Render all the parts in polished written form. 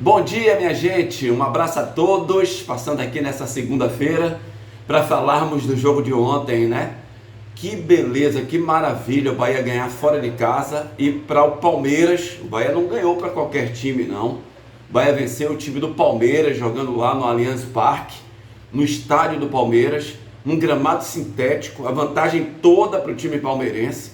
Bom dia, minha gente, um abraço a todos, passando aqui nessa segunda-feira para falarmos do jogo de ontem, né? Que beleza, que maravilha o Bahia ganhar fora de casa. E para o Palmeiras, o Bahia não ganhou para qualquer time não. O Bahia venceu o time do Palmeiras jogando lá no Allianz Parque, no estádio do Palmeiras, num gramado sintético, a vantagem toda para o time palmeirense.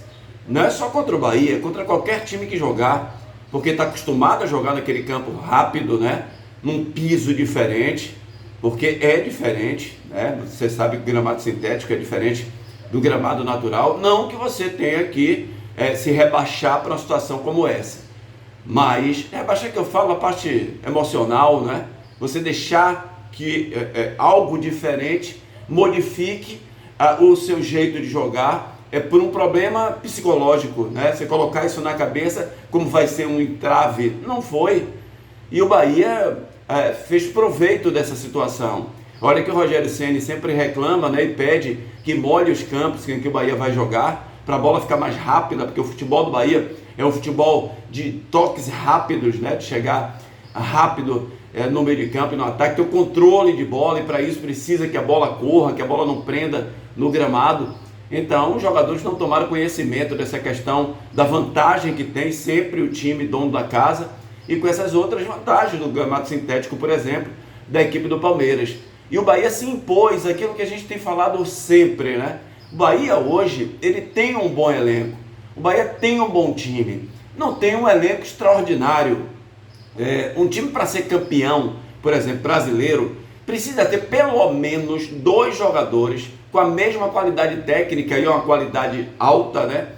Não é só contra o Bahia, é contra qualquer time que jogar, porque está acostumado a jogar naquele campo rápido, né? Num piso diferente, porque é diferente, né? Você sabe que o gramado sintético é diferente do gramado natural. Não que você tenha que se rebaixar para uma situação como essa, mas rebaixar que eu falo a parte emocional, né? Você deixar que algo diferente modifique o seu jeito de jogar. Por um problema psicológico, né? Você colocar isso na cabeça como vai ser um entrave, não foi. E o Bahia fez proveito dessa situação. Olha que o Rogério Ceni sempre reclama, né? E pede que molhe os campos em que o Bahia vai jogar, para a bola ficar mais rápida, porque o futebol do Bahia é um futebol de toques rápidos, né? De chegar rápido no meio de campo e no ataque, ter o controle de bola, e para isso precisa que a bola corra, que a bola não prenda no gramado. Então, os jogadores não tomaram conhecimento dessa questão da vantagem que tem sempre o time dono da casa, e com essas outras vantagens do gramado sintético, por exemplo, da equipe do Palmeiras. E o Bahia se impôs, aquilo que a gente tem falado sempre, né? O Bahia hoje, ele tem um bom elenco, o Bahia tem um bom time, não tem um elenco extraordinário. Um time para ser campeão, por exemplo, brasileiro, precisa ter pelo menos 2 jogadores com a mesma qualidade técnica e uma qualidade alta, né?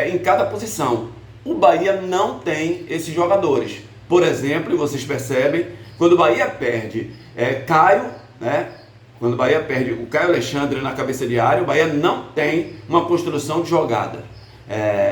Em cada posição. O Bahia não tem esses jogadores. Por exemplo, e vocês percebem, quando o Bahia perde Caio, né? Quando o Bahia perde o Caio Alexandre na cabeça de área, o Bahia não tem uma construção de jogada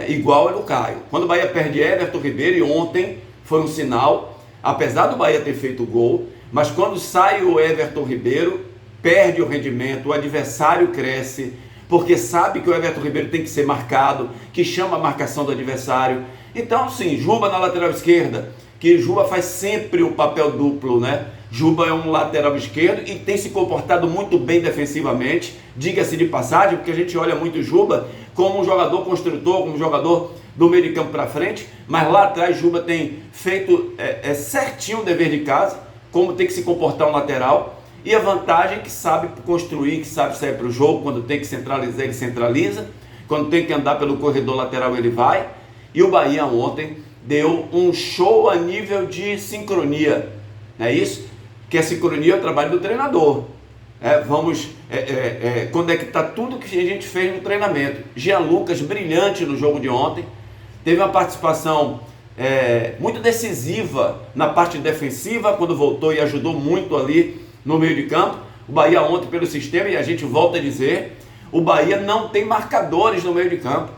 igual a do Caio. Quando o Bahia perde Everton Ribeiro, e ontem foi um sinal, apesar do Bahia ter feito o gol, mas quando sai o Everton Ribeiro, perde o rendimento, o adversário cresce, porque sabe que o Everton Ribeiro tem que ser marcado, que chama a marcação do adversário. Então, sim, Juba na lateral esquerda, que Juba faz sempre o papel duplo, né? Juba é um lateral esquerdo e tem se comportado muito bem defensivamente, diga-se de passagem, porque a gente olha muito Juba como um jogador construtor, como um jogador do meio de campo para frente, mas lá atrás Juba tem feito certinho o dever de casa, como tem que se comportar um lateral. E a vantagem é que sabe construir, que sabe sair para o jogo, quando tem que centralizar, ele centraliza, quando tem que andar pelo corredor lateral, ele vai. E o Bahia ontem deu um show a nível de sincronia, não é isso? Que a sincronia é o trabalho do treinador. Vamos conectar tudo que a gente fez no treinamento. Jean Lucas, brilhante no jogo de ontem, teve uma participação muito decisiva na parte defensiva, quando voltou e ajudou muito ali no meio de campo. O Bahia ontem, pelo sistema, e a gente volta a dizer, o Bahia não tem marcadores no meio de campo.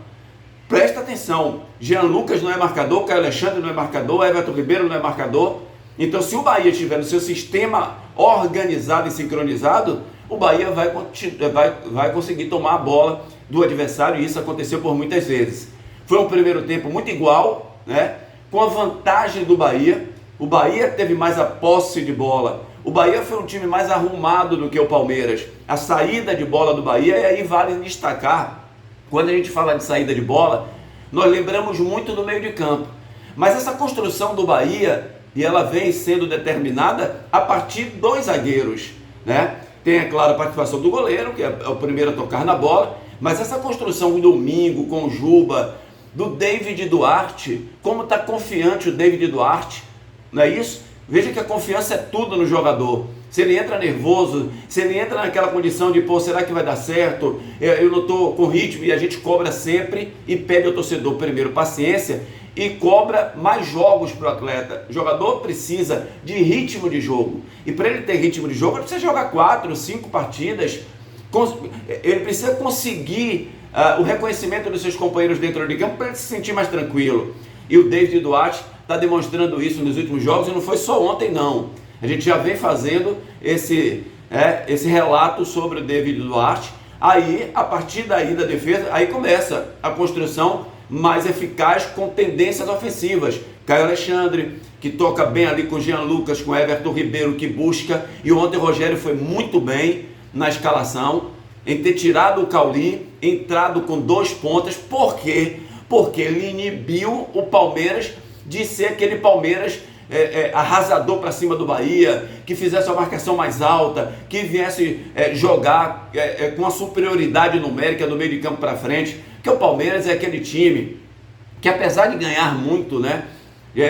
Presta atenção, Jean Lucas não é marcador, Caio Alexandre não é marcador, Everton Ribeiro não é marcador. Então, se o Bahia estiver no seu sistema organizado e sincronizado, o Bahia vai conseguir tomar a bola do adversário, e isso aconteceu por muitas vezes. Foi um primeiro tempo muito igual, né? Com a vantagem do Bahia. O Bahia teve mais a posse de bola. O Bahia foi um time mais arrumado do que o Palmeiras. A saída de bola do Bahia, e aí vale destacar, quando a gente fala de saída de bola, nós lembramos muito do meio de campo. Mas essa construção do Bahia, e ela vem sendo determinada a partir dos zagueiros, né? Tem, é claro, a participação do goleiro, que é o primeiro a tocar na bola, mas essa construção do Domingo com o Juba, do David Duarte, como está confiante o David Duarte, não é isso? Veja que a confiança é tudo no jogador. Se ele entra nervoso, se ele entra naquela condição de, será que vai dar certo? Eu não estou com ritmo, e a gente cobra sempre e pede ao torcedor primeiro paciência e cobra mais jogos para o atleta. O jogador precisa de ritmo de jogo, e para ele ter ritmo de jogo, ele precisa jogar 4, 5 partidas, ele precisa conseguir o reconhecimento dos seus companheiros dentro de campo para ele se sentir mais tranquilo. E o David Duarte está demonstrando isso nos últimos jogos, e não foi só ontem não. A gente já vem fazendo esse relato sobre o David Duarte. Aí, a partir daí da defesa, aí começa a construção mais eficaz com tendências ofensivas, Caio Alexandre, que toca bem ali com o Jean Lucas, com o Everton Ribeiro, que busca. E ontem o Rogério foi muito bem na escalação, em ter tirado o Cauli, entrado com 2 pontas. Por quê? Porque ele inibiu o Palmeiras de ser aquele Palmeiras arrasador para cima do Bahia, que fizesse uma marcação mais alta, que viesse jogar com uma superioridade numérica do meio de campo para frente. Porque o Palmeiras é aquele time que, apesar de ganhar muito, né,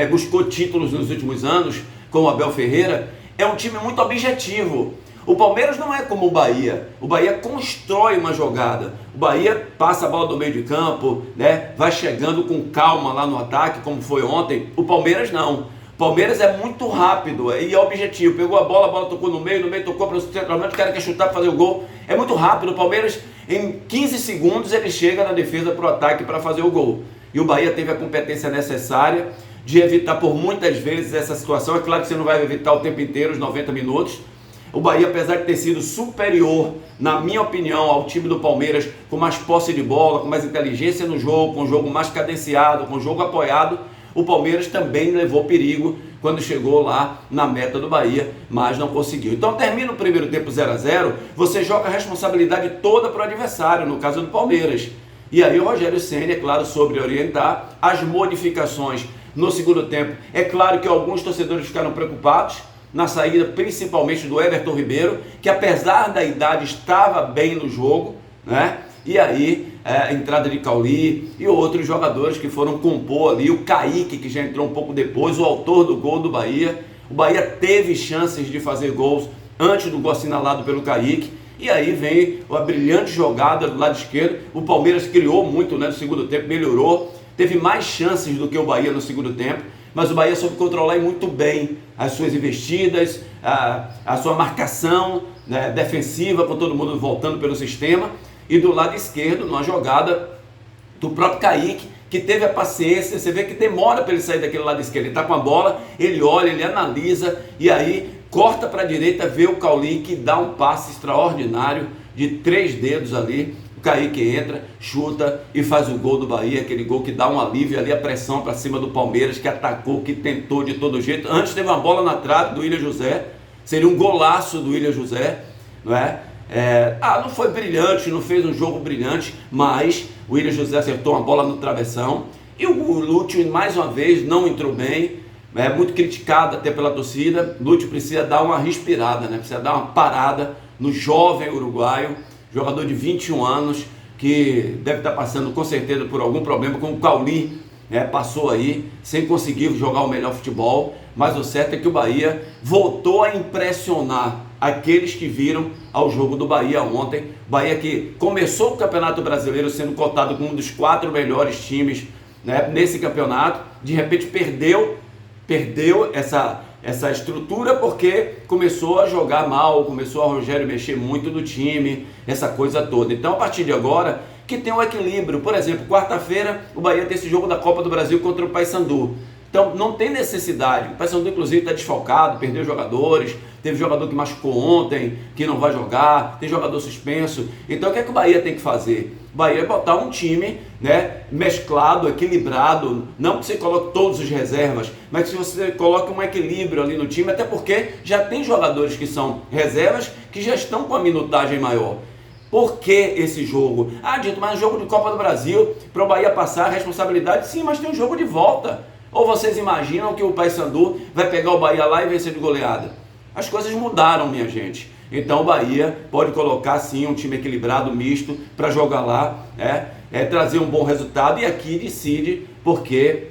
buscou títulos nos últimos anos com o Abel Ferreira, é um time muito objetivo. O Palmeiras não é como o Bahia. O Bahia constrói uma jogada. O Bahia passa a bola do meio de campo, né, vai chegando com calma lá no ataque, como foi ontem. O Palmeiras não. O Palmeiras é muito rápido e é objetivo. Pegou a bola tocou no meio tocou para o centroavante, o cara quer chutar para fazer o gol. É muito rápido. O Palmeiras, em 15 segundos, ele chega na defesa para o ataque para fazer o gol. E o Bahia teve a competência necessária de evitar por muitas vezes essa situação. É claro que você não vai evitar o tempo inteiro, os 90 minutos. O Bahia, apesar de ter sido superior, na minha opinião, ao time do Palmeiras, com mais posse de bola, com mais inteligência no jogo, com um jogo mais cadenciado, com um jogo apoiado, o Palmeiras também levou perigo quando chegou lá na meta do Bahia, mas não conseguiu. Então termina o primeiro tempo 0-0, você joga a responsabilidade toda para o adversário, no caso do Palmeiras. E aí o Rogério Ceni, é claro, soube orientar as modificações no segundo tempo. É claro que alguns torcedores ficaram preocupados na saída, principalmente do Everton Ribeiro, que apesar da idade estava bem no jogo, né? E aí a entrada de Cauli e outros jogadores que foram compor ali, o Kaique, que já entrou um pouco depois, o autor do gol do Bahia. O Bahia teve chances de fazer gols antes do gol assinalado pelo Kaique. E aí vem a brilhante jogada do lado esquerdo. O Palmeiras criou muito, né, no segundo tempo, melhorou. Teve mais chances do que o Bahia no segundo tempo. Mas o Bahia soube controlar muito bem as suas investidas, a sua marcação, né, defensiva, com todo mundo voltando pelo sistema. E do lado esquerdo, numa jogada do próprio Kaique, que teve a paciência. Você vê que demora para ele sair daquele lado esquerdo. Ele está com a bola, ele olha, ele analisa, e aí corta para a direita, vê o Cauli, que dá um passe extraordinário de 3 dedos ali. O Kaique entra, chuta e faz o gol do Bahia, aquele gol que dá um alívio ali, a pressão para cima do Palmeiras, que atacou, que tentou de todo jeito. Antes teve uma bola na trave do William José, seria um golaço do William José, não é? Não foi brilhante, não fez um jogo brilhante, mas o William José acertou uma bola no travessão. E o Lúcio, mais uma vez, não entrou bem, é muito criticado até pela torcida. Lúcio precisa dar uma respirada, né? Precisa dar uma parada no jovem uruguaio, jogador de 21 anos, que deve estar passando com certeza por algum problema, como o Cauli, passou aí, sem conseguir jogar o melhor futebol. Mas o certo é que o Bahia voltou a impressionar aqueles que viram ao jogo do Bahia ontem. Bahia que começou o Campeonato Brasileiro sendo cotado como um dos 4 melhores times, né, nesse campeonato. De repente perdeu essa estrutura porque começou a jogar mal, começou a Rogério mexer muito no time, essa coisa toda. Então, a partir de agora, que tem um equilíbrio. Por exemplo, quarta-feira o Bahia tem esse jogo da Copa do Brasil contra o Paysandu. Então não tem necessidade. O Paysandu inclusive está desfalcado, perdeu jogadores, teve jogador que machucou ontem, que não vai jogar, tem jogador suspenso. Então o que é que o Bahia tem que fazer? O Bahia é botar um time, né, mesclado, equilibrado, não que você coloque todos os reservas, mas que você coloque um equilíbrio ali no time, até porque já tem jogadores que são reservas, que já estão com a minutagem maior. Por que esse jogo? Dito, mas jogo de Copa do Brasil, para o Bahia passar a responsabilidade, sim, mas tem um jogo de volta. Ou vocês imaginam que o Paysandu vai pegar o Bahia lá e vencer de goleada? As coisas mudaram, minha gente. Então o Bahia pode colocar sim um time equilibrado, misto, para jogar lá, trazer um bom resultado. E aqui decide, porque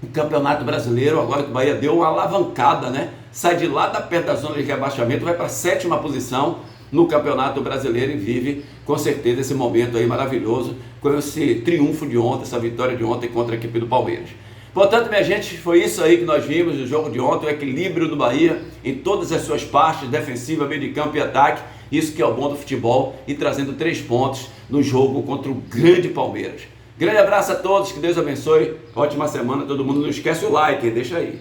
o Campeonato Brasileiro, agora que o Bahia deu uma alavancada, né? Sai de lá da perto da zona de rebaixamento, vai para a 7ª posição no Campeonato Brasileiro e vive com certeza esse momento aí maravilhoso, com esse triunfo de ontem, essa vitória de ontem contra a equipe do Palmeiras. Portanto, minha gente, foi isso aí que nós vimos no jogo de ontem, o equilíbrio do Bahia em todas as suas partes, defensiva, meio de campo e ataque. Isso que é o bom do futebol, e trazendo 3 pontos no jogo contra o grande Palmeiras. Grande abraço a todos, que Deus abençoe, ótima semana, todo mundo. Não esquece o like, deixa aí.